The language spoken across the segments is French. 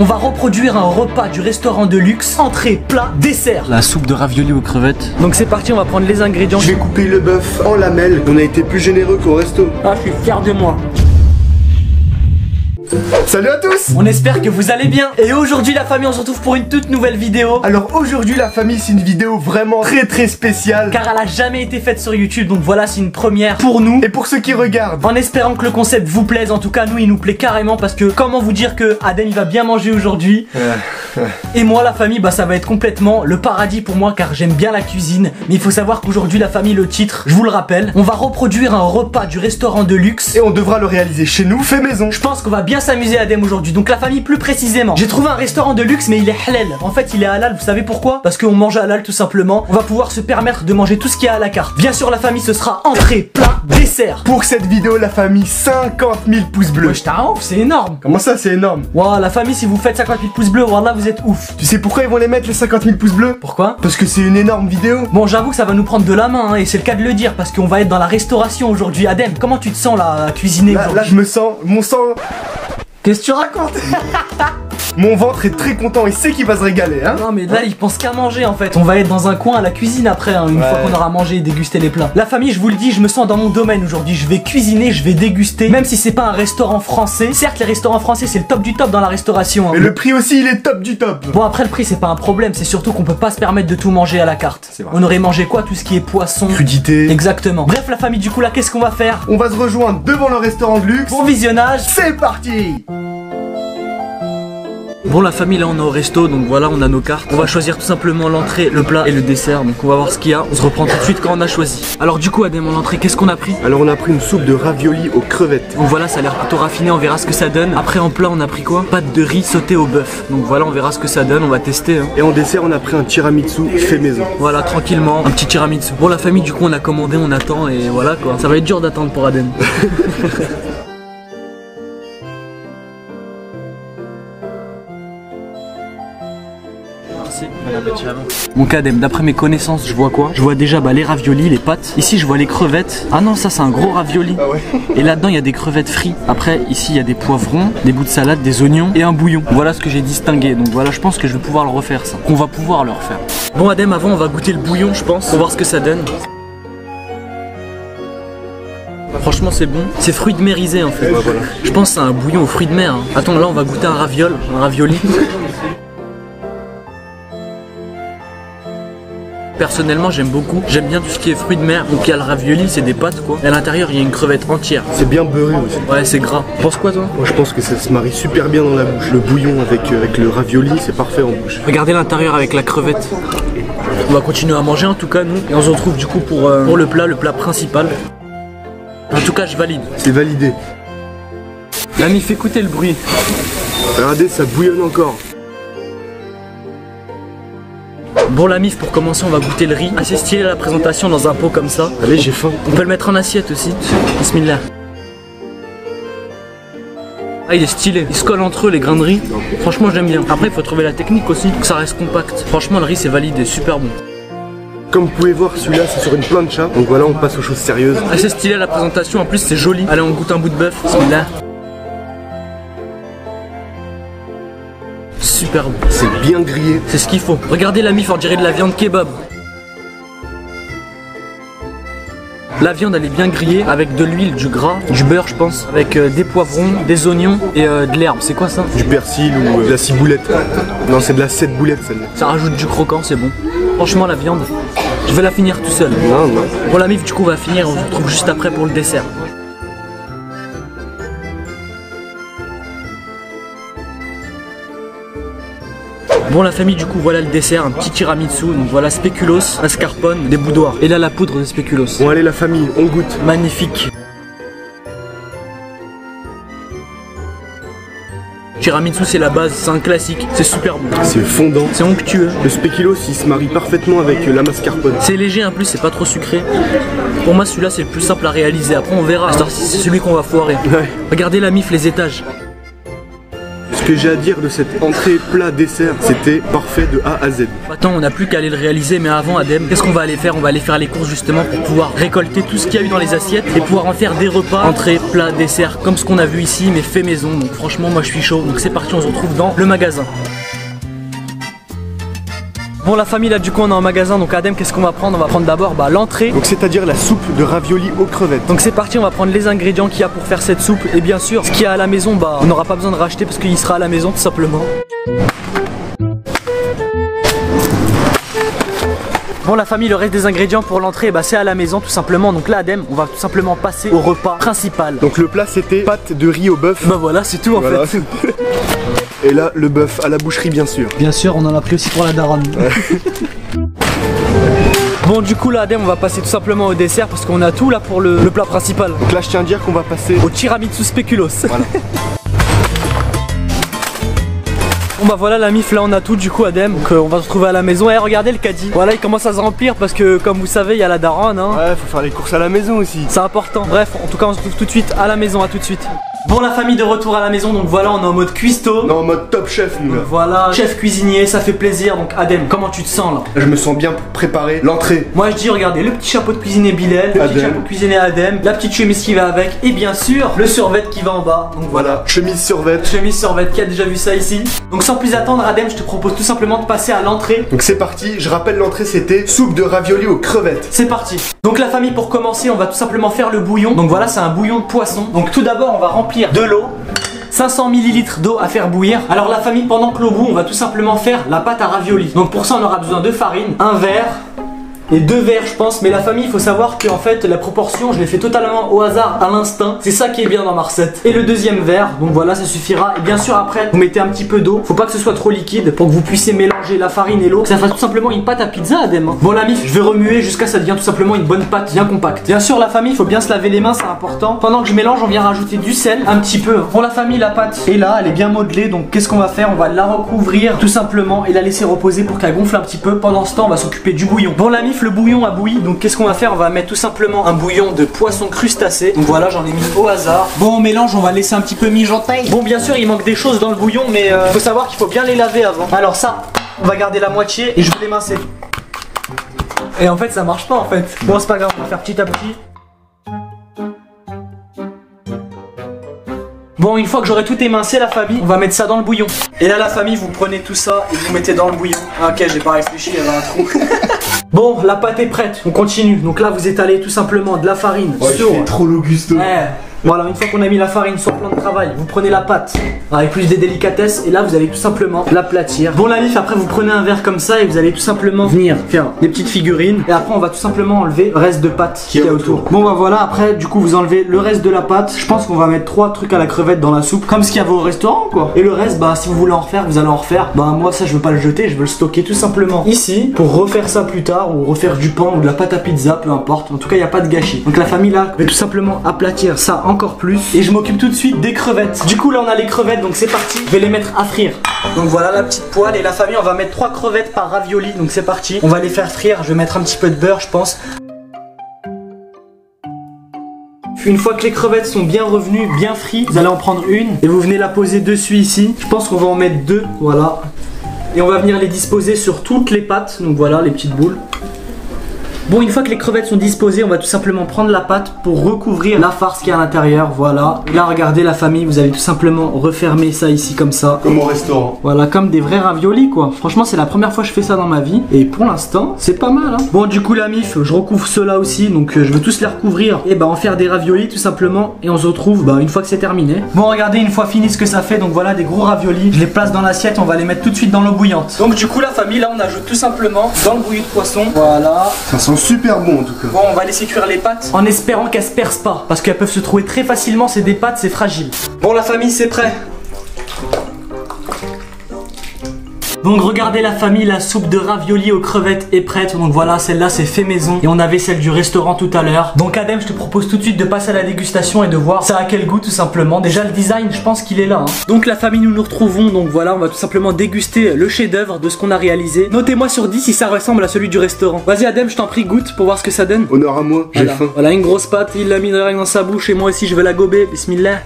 On va reproduire un repas du restaurant de luxe, entrée, plat, dessert. La soupe de raviolis aux crevettes. Donc c'est parti, on va prendre les ingrédients. Je vais couper le bœuf en lamelles. On a été plus généreux qu'au resto. Ah, je suis fier de moi. Salut à tous! On espère que vous allez bien. Et aujourd'hui la famille, on se retrouve pour une toute nouvelle vidéo. Alors aujourd'hui la famille, c'est une vidéo vraiment très spéciale, car elle a jamais été faite sur YouTube. Donc voilà, c'est une première pour nous et pour ceux qui regardent. En espérant que le concept vous plaise. En tout cas nous il nous plaît carrément. Parce que comment vous dire que Adem il va bien manger aujourd'hui. Et moi la famille, bah ça va être complètement le paradis pour moi, car j'aime bien la cuisine. Mais il faut savoir qu'aujourd'hui la famille, le titre, je vous le rappelle, on va reproduire un repas du restaurant de luxe. Et on devra le réaliser chez nous, fait maison. Je pense qu'on va bien s'amuser Adem aujourd'hui. Donc la famille, plus précisément, j'ai trouvé un restaurant de luxe mais il est halal. En fait il est halal, vous savez pourquoi? Parce qu'on mange halal tout simplement. On va pouvoir se permettre de manger tout ce qui est à la carte. Bien sûr la famille, ce sera entrée, plat, dessert. Pour cette vidéo la famille, 50 000 pouces bleus. Wesh, t'as un ouf, c'est énorme. Comment ça c'est énorme? Wow, la famille, si vous faites 50 000 pouces bleus, voilà, vous êtes ouf. Tu sais pourquoi ils vont les mettre les 50 000 pouces bleus? Pourquoi? Parce que c'est une énorme vidéo. Bon, j'avoue que ça va nous prendre de la main, hein, et c'est le cas de le dire, parce qu'on va être dans la restauration aujourd'hui. Adem, comment tu te sens là à cuisiner Là aujourd'hui? je me sens, mon sang... Qu'est-ce que tu racontes? Mon ventre est très content, il sait qu'il va se régaler hein. Non mais là il pense qu'à manger en fait. On va être dans un coin à la cuisine après hein, une fois qu'on aura mangé et dégusté les plats. La famille, je vous le dis, je me sens dans mon domaine aujourd'hui. Je vais cuisiner, je vais déguster. Même si c'est pas un restaurant français. Certes les restaurants français c'est le top du top dans la restauration hein. Mais le prix aussi il est top du top. Bon après le prix c'est pas un problème. C'est surtout qu'on peut pas se permettre de tout manger à la carte. C'est vrai. On aurait mangé quoi? Tout ce qui est poisson, crudité. Exactement. Bref la famille, du coup là qu'est-ce qu'on va faire? On va se rejoindre devant le restaurant de luxe. Bon visionnage. C'est parti. Bon la famille, là on est au resto, donc voilà, on a nos cartes. On va choisir tout simplement l'entrée, le plat et le dessert. Donc on va voir ce qu'il y a, on se reprend tout de suite quand on a choisi. Alors du coup Adem, en entrée, qu'est-ce qu'on a pris? Alors on a pris une soupe de raviolis aux crevettes. Donc voilà, ça a l'air plutôt raffiné, on verra ce que ça donne. Après en plat on a pris quoi? Pâte de riz sautée au bœuf. Donc voilà, on verra ce que ça donne, on va tester hein. Et en dessert on a pris un tiramisu fait maison. Voilà, tranquillement, un petit tiramisu. Bon la famille, du coup on a commandé, on attend et voilà quoi. Ça va être dur d'attendre pour Adem. Mon Adem, d'après mes connaissances, je vois quoi? Je vois déjà les raviolis, les pâtes. Ici, je vois les crevettes. Ah non, ça c'est un gros ravioli. Ah ouais. Et là-dedans, il y a des crevettes frites. Après, ici, il y a des poivrons, des bouts de salade, des oignons et un bouillon. Voilà ce que j'ai distingué. Donc voilà, je pense que je vais pouvoir le refaire ça. Qu'on va pouvoir le refaire. Bon Adem, avant, on va goûter le bouillon, je pense, pour voir ce que ça donne. Franchement c'est bon, c'est fruits de mer risés en fait. Ouais, voilà. Je pense que c'est un bouillon aux fruits de mer hein. Attends, là on va goûter un ravioli. Personnellement j'aime beaucoup, j'aime bien tout ce qui est fruits de mer. Donc il y a le ravioli, c'est des pâtes quoi. Et à l'intérieur il y a une crevette entière. C'est bien beurré aussi. Ouais c'est gras. Tu penses quoi toi? Moi je pense que ça se marie super bien dans la bouche. Le bouillon avec le ravioli, c'est parfait en bouche. Regardez l'intérieur avec la crevette. On va continuer à manger en tout cas nous. Et on se retrouve du coup pour le plat principal. En tout cas je valide. C'est validé. L'ami, fait écouter le bruit. Regardez, ça bouillonne encore. Bon la mif, pour commencer on va goûter le riz. Assez stylé la présentation dans un pot comme ça. Allez, j'ai faim. On peut le mettre en assiette aussi. Bismillah. Ah il est stylé, il se colle entre eux les grains de riz. Franchement j'aime bien. Après il faut trouver la technique aussi, que ça reste compact. Franchement le riz c'est validé, super bon. Comme vous pouvez voir, celui-là c'est sur une plancha. Donc voilà, on passe aux choses sérieuses. Assez stylé la présentation, en plus c'est joli. Allez on goûte un bout de bœuf. Bismillah. Super bon. C'est bien grillé. C'est ce qu'il faut. Regardez la mif, on dirait de la viande kebab. La viande elle est bien grillée avec de l'huile, du gras, du beurre je pense, avec des poivrons, des oignons et de l'herbe. C'est quoi ça? Du persil ou de la ciboulette. Non, c'est de la 7 boulettes celle-là. Ça rajoute du croquant, c'est bon. Franchement la viande, je vais la finir tout seul. Non, non. Bon la mif du coup on va finir, on se retrouve juste après pour le dessert. Bon la famille, du coup voilà le dessert, un petit tiramisu. Donc voilà spéculoos, mascarpone, des boudoirs. Et là la poudre de spéculoos. Bon allez la famille, on goûte. Magnifique. Tiramisu c'est la base, c'est un classique, c'est super bon. C'est fondant. C'est onctueux. Le spéculoos il se marie parfaitement avec la mascarpone. C'est léger en plus, c'est pas trop sucré. Pour moi celui-là c'est le plus simple à réaliser. Après on verra si c'est celui qu'on va foirer. Ouais. Regardez la mif, les étages. Ce que j'ai à dire de cette entrée plat dessert, c'était parfait de A à Z. Attends, on n'a plus qu'à aller le réaliser, mais avant Adem, qu'est-ce qu'on va aller faire? On va aller faire les courses justement pour pouvoir récolter tout ce qu'il y a eu dans les assiettes et pouvoir en faire des repas, entrée, plat, dessert, comme ce qu'on a vu ici, mais fait maison. Donc franchement, moi je suis chaud. Donc c'est parti, on se retrouve dans le magasin. Bon la famille, là du coup on est en magasin, donc Adem, qu'est-ce qu'on va prendre? On va prendre d'abord l'entrée. Donc c'est-à-dire la soupe de ravioli aux crevettes. Donc c'est parti, on va prendre les ingrédients qu'il y a pour faire cette soupe. Et bien sûr, ce qu'il y a à la maison, on n'aura pas besoin de racheter parce qu'il sera à la maison tout simplement. Bon la famille, le reste des ingrédients pour l'entrée, c'est à la maison tout simplement. Donc là Adem, on va tout simplement passer au repas principal. Donc le plat c'était pâte de riz au bœuf. Voilà, c'est tout en fait. Et là le bœuf à la boucherie bien sûr. Bien sûr, on en a pris aussi pour la daronne. Bon du coup là Adem, on va passer tout simplement au dessert parce qu'on a tout là pour le plat principal. Donc là je tiens à dire qu'on va passer au tiramisu spéculoos. Voilà. Bon voilà la mif, là on a tout du coup Adem, donc on va se retrouver à la maison. Et regardez le caddie, voilà il commence à se remplir parce que comme vous savez il y a la daronne hein. Ouais, faut faire les courses à la maison aussi. C'est important. Bref, en tout cas on se retrouve tout de suite à la maison, à tout de suite. Bon la famille, de retour à la maison, donc voilà on est en mode cuistot. On est en mode top chef nous là. Voilà, chef cuisinier, ça fait plaisir. Donc Adem, comment tu te sens là? Je me sens bien pour préparer l'entrée. Moi je dis regardez, le petit chapeau de cuisinier Bilal, le petit chapeau de cuisinier Adem, la petite chemise qui va avec et bien sûr le survêt qui va en bas. Donc voilà, chemise survêt. Chemise survêt, qui a déjà vu ça ici. Donc sans plus attendre Adem, je te propose tout simplement de passer à l'entrée. Donc c'est parti, je rappelle l'entrée c'était soupe de ravioli aux crevettes. C'est parti. Donc la famille, pour commencer on va tout simplement faire le bouillon. Donc voilà, c'est un bouillon de poisson. Donc tout d'abord on va remplir de l'eau. 500 ml d'eau à faire bouillir. Alors la famille, pendant que l'eau bout, on va tout simplement faire la pâte à ravioli. Donc pour ça on aura besoin de farine, un verre et 2 verres je pense. Mais la famille, il faut savoir que en fait la proportion je l'ai fait totalement au hasard, à l'instinct. C'est ça qui est bien dans ma recette. Et le deuxième verre, donc voilà, ça suffira. Et bien sûr après vous mettez un petit peu d'eau. Faut pas que ce soit trop liquide pour que vous puissiez mélanger la farine et l'eau, que ça fasse tout simplement une pâte à pizza Adem hein. Bon la mif, je vais remuer jusqu'à ce que ça devient tout simplement une bonne pâte bien compacte. Bien sûr la famille, il faut bien se laver les mains, c'est important. Pendant que je mélange, on vient rajouter du sel, un petit peu. Pour la famille, la pâte est là, elle est bien modelée. Donc qu'est-ce qu'on va faire? On va la recouvrir tout simplement et la laisser reposer pour qu'elle gonfle un petit peu. Pendant ce temps on va s'occuper du bouillon. Bon la mif, le bouillon a bouilli. Donc qu'est-ce qu'on va faire? On va mettre tout simplement un bouillon de poisson crustacé. Donc voilà, j'en ai mis au hasard. Bon, on mélange, on va laisser un petit peu mijoter. Bon, bien sûr il manque des choses dans le bouillon, mais il faut savoir qu'il faut bien les laver avant. Alors ça, on va garder la moitié et je vais l'émincer. Et en fait ça marche pas en fait. Bon c'est pas grave, on va faire petit à petit. Bon, une fois que j'aurai tout émincé la famille, on va mettre ça dans le bouillon. Et là la famille, vous prenez tout ça et vous mettez dans le bouillon. Ok, j'ai pas réfléchi, il y avait un trou. Bon, la pâte est prête, on continue. Donc là vous étalez tout simplement de la farine sur... C'est trop l'Augusto. Ouais. Voilà, une fois qu'on a mis la farine sur le plan de travail, vous prenez la pâte avec plus des délicatesses et là vous allez tout simplement l'aplatir. Bon la mif, après vous prenez un verre comme ça et vous allez tout simplement venir faire des petites figurines et après on va tout simplement enlever le reste de pâte qui est autour. Bon bah voilà, après du coup vous enlevez le reste de la pâte. Je pense qu'on va mettre 3 trucs à la crevette dans la soupe comme ce qu'il y avait au restaurant quoi. Et le reste, si vous voulez en refaire, vous allez en refaire. Moi ça je veux pas le jeter, je veux le stocker tout simplement ici pour refaire ça plus tard ou refaire du pain ou de la pâte à pizza, peu importe. En tout cas il n'y a pas de gâchis. Donc la famille là va tout simplement aplatir ça encore plus. Et je m'occupe tout de suite des crevettes. Du coup là on a les crevettes, donc c'est parti. Je vais les mettre à frire. Donc voilà la petite poêle et la famille, on va mettre 3 crevettes par ravioli. Donc c'est parti. On va les faire frire. Je vais mettre un petit peu de beurre je pense. Une fois que les crevettes sont bien revenues, bien frites, vous allez en prendre une et vous venez la poser dessus ici. Je pense qu'on va en mettre 2, voilà. Et on va venir les disposer sur toutes les pâtes. Donc voilà les petites boules. Bon, une fois que les crevettes sont disposées, on va tout simplement prendre la pâte pour recouvrir la farce qui est à l'intérieur, voilà. Et là, regardez la famille, vous allez tout simplement refermer ça ici comme ça. Comme au restaurant. Voilà, comme des vrais raviolis quoi. Franchement, c'est la première fois que je fais ça dans ma vie. Et pour l'instant, c'est pas mal hein. Bon, du coup la mif, je recouvre ceux-là aussi. Donc je veux tous les recouvrir et en faire des raviolis tout simplement. Et on se retrouve une fois que c'est terminé. Bon, regardez, une fois fini ce que ça fait. Donc voilà, des gros raviolis. Je les place dans l'assiette, on va les mettre tout de suite dans l'eau bouillante. Donc du coup la famille, là on ajoute tout simplement dans le bouillon de poisson. Voilà. Ça sent super bon en tout cas. Bon, on va laisser cuire les pâtes en espérant qu'elles se percent pas parce qu'elles peuvent se trouver très facilement, c'est des pâtes, c'est fragile. Bon la famille, c'est prêt. Donc regardez la famille, la soupe de ravioli aux crevettes est prête. Donc voilà, celle-là c'est fait maison. Et on avait celle du restaurant tout à l'heure. Donc Adem, je te propose tout de suite de passer à la dégustation et de voir ça a quel goût tout simplement. Déjà le design, je pense qu'il est là hein. Donc la famille, nous nous retrouvons. Donc voilà, on va tout simplement déguster le chef-d'œuvre de ce qu'on a réalisé. Notez-moi sur 10 si ça ressemble à celui du restaurant. Vas-y Adem, je t'en prie, goûte pour voir ce que ça donne. Honneur à moi, j'ai faim. Voilà, une grosse pâte, il l'a mis direct dans sa bouche et moi aussi je vais la gober. Bismillah.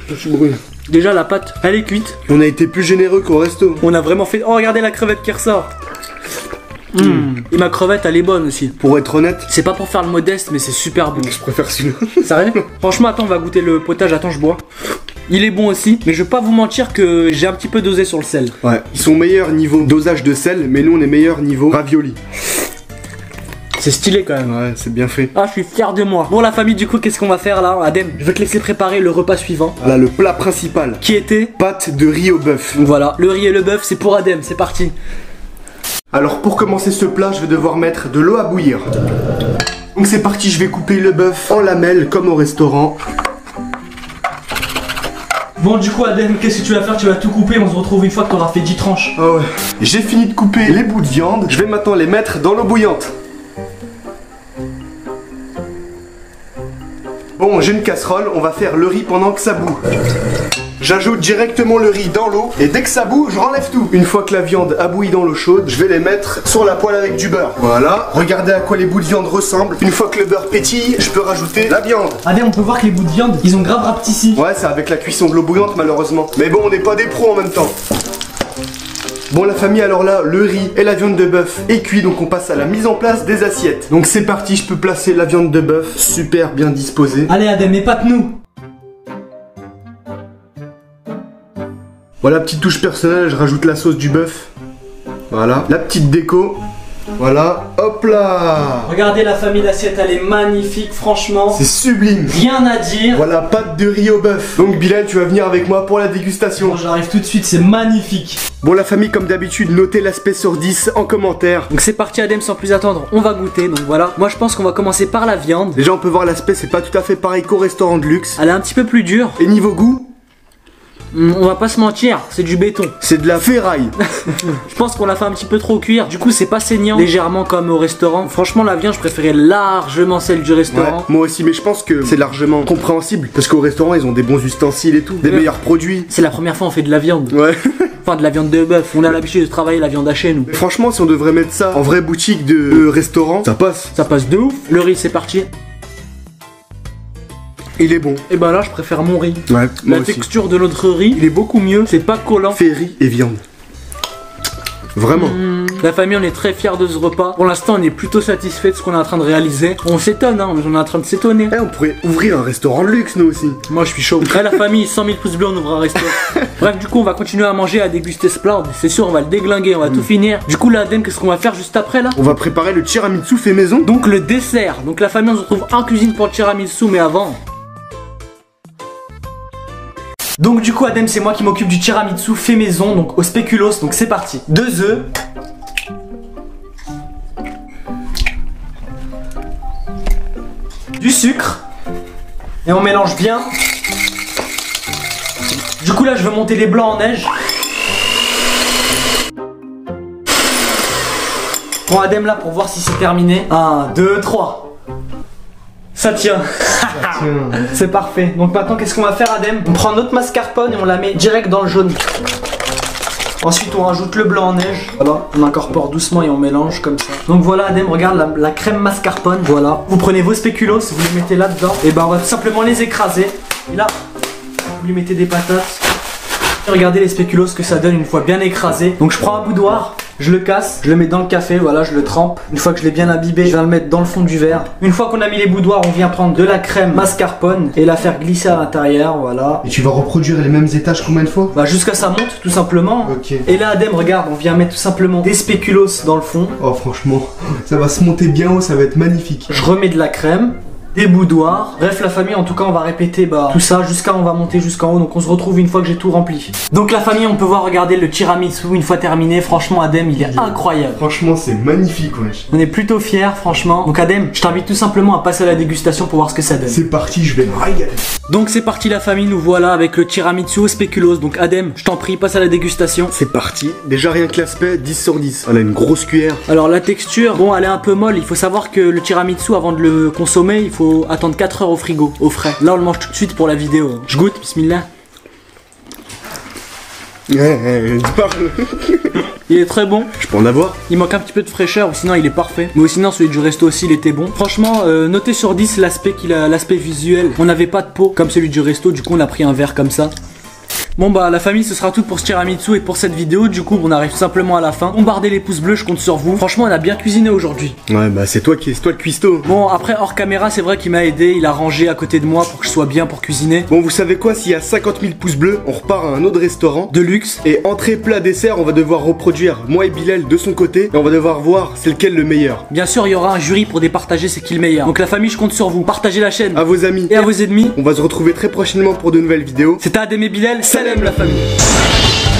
Je suis brûlé. Déjà la pâte, elle est cuite. On a été plus généreux qu'au resto. On a vraiment fait... Oh regardez la crevette qui ressort. Et ma crevette elle est bonne aussi. Pour être honnête, C'est pas pour faire le modeste mais c'est super bon. je préfère celui-là. Sérieux? Franchement attends on va goûter le potage, attends je bois. Il est bon aussi, mais je vais pas vous mentir que j'ai un petit peu dosé sur le sel. Ouais, ils sont meilleurs niveau dosage de sel, mais nous on est meilleurs niveau ravioli. C'est stylé quand même. Ouais, c'est bien fait. Ah je suis fier de moi. Bon la famille du coup qu'est-ce qu'on va faire là? Adem, je vais te laisser préparer le repas suivant. Là, le plat principal, Qui était? pâte de riz au bœuf. Donc voilà, le riz et le bœuf c'est pour Adem, c'est parti. Alors pour commencer ce plat, je vais devoir mettre de l'eau à bouillir. Donc c'est parti, je vais couper le bœuf en lamelles comme au restaurant. Bon du coup Adem, qu'est-ce que tu vas faire? Tu vas tout couper, on se retrouve une fois que tu auras fait 10 tranches. Ah ouais. J'ai fini de couper les bouts de viande, je vais maintenant les mettre dans l'eau bouillante. Bon, j'ai une casserole, on va faire le riz pendant que ça bout. J'ajoute directement le riz dans l'eau et dès que ça bout, je renlève tout. Une fois que la viande a bouilli dans l'eau chaude, je vais les mettre sur la poêle avec du beurre. Voilà, regardez à quoi les bouts de viande ressemblent. Une fois que le beurre pétille, je peux rajouter la viande. Adem, on peut voir que les bouts de viande, ils ont grave rapetissé. Ouais, c'est avec la cuisson de l'eau bouillante malheureusement. Mais bon, on n'est pas des pros en même temps. Bon la famille, alors là, le riz et la viande de bœuf est cuit, donc on passe à la mise en place des assiettes. Donc c'est parti, je peux placer la viande de bœuf, super bien disposée. Allez Adem, épate-nous. Voilà, petite touche personnelle, je rajoute la sauce du bœuf. Voilà, la petite déco. Voilà, hop là. Regardez la famille, l'assiette elle est magnifique franchement. C'est sublime. Rien à dire. Voilà, pâte de riz au bœuf. Donc Bilal, tu vas venir avec moi pour la dégustation. Bon, j'arrive tout de suite, c'est magnifique. Bon la famille, comme d'habitude, notez l'aspect sur 10 en commentaire. Donc c'est parti Adem, sans plus attendre, on va goûter. Donc voilà, moi je pense qu'on va commencer par la viande. Déjà on peut voir l'aspect, c'est pas tout à fait pareil qu'au restaurant de luxe. Elle est un petit peu plus dure. Et niveau goût, On va pas se mentir, c'est du béton. c'est de la ferraille. Je pense qu'on l'a fait un petit peu trop cuire. Du coup c'est pas saignant, légèrement comme au restaurant. Franchement la viande je préférais largement celle du Ouais, restaurant. moi aussi, mais je pense que c'est largement compréhensible. Parce qu'au restaurant, ils ont des bons ustensiles et tout, des Ouais. meilleurs produits. C'est la première fois on fait de la viande. Ouais. Enfin de la viande de bœuf. On a l'habitude de travailler la viande hachée nous. Franchement, si on devrait mettre ça en vraie boutique de restaurant, ça passe. Ça passe de ouf. Le riz c'est parti. Il est bon. Et ben là je préfère mon riz. Ouais, moi La aussi. texture de notre riz, il est beaucoup mieux. C'est pas collant. Fait riz et viande. Vraiment. La famille, on est très fiers de ce repas. Pour l'instant, on est plutôt satisfait de ce qu'on est en train de réaliser. On s'étonne, hein, mais on est en train de s'étonner. Eh, on pourrait ouvrir un restaurant de luxe, nous aussi. Moi, je suis chaud. La famille, 100 000 pouces bleus, on ouvre un resto. Bref, du coup, on va continuer à manger, à déguster ce plat. C'est sûr, on va le déglinguer, on va tout finir. Du coup, là, Adem, qu'est-ce qu'on va faire juste après là? On va préparer le tiramisu fait maison. Donc, le dessert. Donc, la famille, on se retrouve en cuisine pour le tiramisu, mais avant. Donc du coup Adem, c'est moi qui m'occupe du tiramisu fait maison, donc au spéculoos, donc c'est parti. 2 œufs. Du sucre. Et on mélange bien. Du coup là je veux monter les blancs en neige. Prends Adem là pour voir si c'est terminé. 1, 2, 3. Ça tient. C'est parfait. Donc maintenant qu'est-ce qu'on va faire Adem? On prend notre mascarpone et on la met direct dans le jaune. Ensuite on rajoute le blanc en neige. Voilà, on incorpore doucement et on mélange comme ça. Donc voilà Adem, regarde la crème mascarpone. Voilà. Vous prenez vos spéculoos, vous les mettez là-dedans. Et ben on va tout simplement les écraser. Et là, vous lui mettez des patates. Et regardez les spéculoos que ça donne une fois bien écrasé. Donc je prends un boudoir. Je le casse, je le mets dans le café, voilà, je le trempe. Une fois que je l'ai bien imbibé, je viens le mettre dans le fond du verre. Une fois qu'on a mis les boudoirs, on vient prendre de la crème mascarpone et la faire glisser à l'intérieur, voilà. Et tu vas reproduire les mêmes étages combien de fois? Bah jusqu'à ça monte tout simplement. Ok. Et là Adem, regarde, on vient mettre tout simplement des spéculoos dans le fond. Oh franchement, ça va se monter bien haut, ça va être magnifique. Je remets de la crème, des boudoirs. Bref la famille, en tout cas on va répéter tout ça jusqu'à on va monter jusqu'en haut. Donc on se retrouve une fois que j'ai tout rempli. Donc la famille, on peut voir regarder le tiramisu une fois terminé. Franchement Adem, il est incroyable. Franchement, c'est magnifique, wesh. On est plutôt fiers franchement. Donc Adem, je t'invite tout simplement à passer à la dégustation pour voir ce que ça donne. C'est parti, je vais me régaler. Donc c'est parti la famille, nous voilà avec le tiramisu au spéculoos. Donc Adem, je t'en prie, passe à la dégustation. C'est parti. Déjà rien que l'aspect, 10 sur 10. On a une grosse cuillère. Alors la texture, bon elle est un peu molle. Il faut savoir que le tiramisu, avant de le consommer, il faut attendre 4 heures au frigo, au frais. Là on le mange tout de suite pour la vidéo. Je goûte, bismillah. Parle. Il est très bon. Je peux en avoir? Il manque un petit peu de fraîcheur, ou sinon il est parfait. Mais sinon celui du resto aussi il était bon. Franchement, notez sur 10 l'aspect visuel. On n'avait pas de pot comme celui du resto, du coup on a pris un verre comme ça. Bon bah la famille, ce sera tout pour ce tiramisu et pour cette vidéo. Du coup on arrive tout simplement à la fin. Bombardez les pouces bleus, je compte sur vous. Franchement on a bien cuisiné aujourd'hui. Ouais bah c'est toi le cuistot. Bon après hors caméra c'est vrai qu'il m'a aidé. Il a rangé à côté de moi pour que je sois bien pour cuisiner. Bon vous savez quoi, s'il y a 50 000 pouces bleus, on repart à un autre restaurant De luxe. Et entrée, plat, dessert, on va devoir reproduire moi et Bilal de son côté. Et on va devoir voir c'est lequel le meilleur. Bien sûr il y aura un jury pour départager c'est qui le meilleur. Donc la famille je compte sur vous. Partagez la chaîne À vos amis et à vos ennemis. On va se retrouver très prochainement pour de nouvelles vidéos. C'était Adem et Bilal. Salam la famille.